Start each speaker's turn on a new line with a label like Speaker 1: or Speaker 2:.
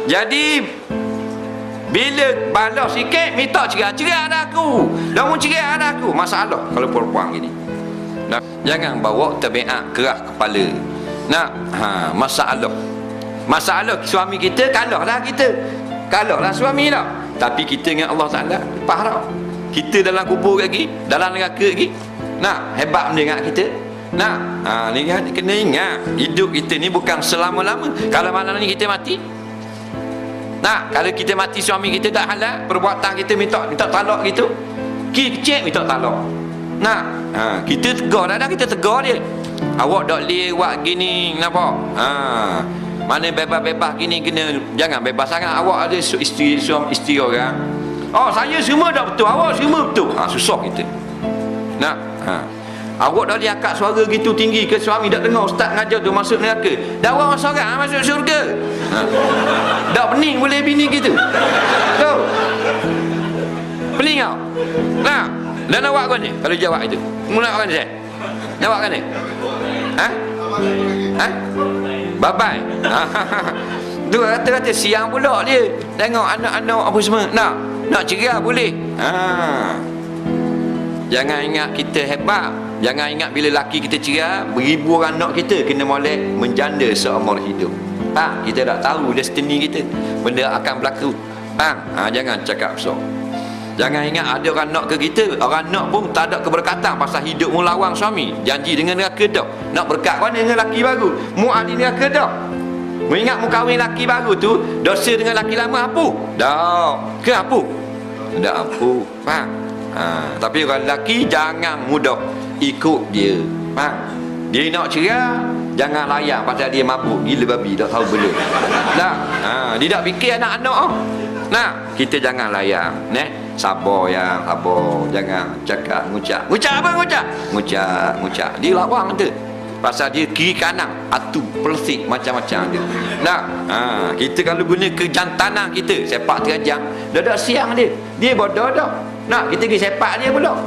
Speaker 1: Jadi bila balas sikit minta cerai dah aku. Dah mau cerai dah aku. Masalah kalau perempuan gini. Nah, jangan bawa tabiat keras kepala. Nah, masalah suami kita kalahlah kita. Kalahlah suami dah. Tapi kita dengan Allah Taala lepas dah. Kita dalam kubur lagi, dalam neraka lagi. Nah, hebat benda ingat kita. Nah, ni kena ingat hidup kita ni bukan selama-lama. Kalau malam ni kita mati, nah, kalau kita mati suami kita tak halal, perbuatan kita minta talak gitu, kecil minta talak. Nah, kita tegur dah, kita tegur dia. Awak tak boleh buat gini, kenapa? Mana bebas-bebas gini, kena jangan bebas sangat. Awak ada isteri orang. Oh, saya semua tak betul, awak semua betul. Susah kita. Nah, awak dah boleh angkat suara gitu tinggi ke suami tak dengar ustaz ngajar tu masuk neraka. Dah orang seorang masuk syurga. Dah pening boleh bini gitu. Tahu? Pening kau. Nah, dan awak kau ni kalau jawab itu. Mula awak ni saya. Jawab kan ni? Bye-bye. Tu kata siang pula dia. Tengok anak-anak apa semua. Nak cerai boleh. Jangan ingat kita hebat. Jangan ingat bila laki kita cerai, beribu orang anak kita kena molek menjanda seumur hidup. Kita tak tahu destiny kita. Benda akan berlaku. Jangan cakap besar. Jangan ingat ada orang nak ke kita. Orang nak pun tak ada keberkatan pasal hidup mu lawang suami. Janji dengan neraka dah. Nak berkat mana dengan laki baru? Mu ahli neraka dah. Mu ingat mu kahwin laki baru tu, dosa dengan laki lama apa? Dah. Ke apa? Dah apa? Faham? Tapi orang lelaki jangan mudah ikut dia. Dia nak cerai, jangan layan pasal dia mabuk gila babi, tak tahu bela. Dia tak fikir anak-anak. Kita jangan layan. Sabar ya, sabar. Jangan cakap ngucap. Ngucap apa ngucap? Ngucap. Dia lawang tu. Pasal dia kiri kanan, atu, persik, macam-macam dia. Kita kalau guna kejantanan kita, sepak terajang, dah siang dia. Dia bodoh dah. Kita pergi sepak dia pula.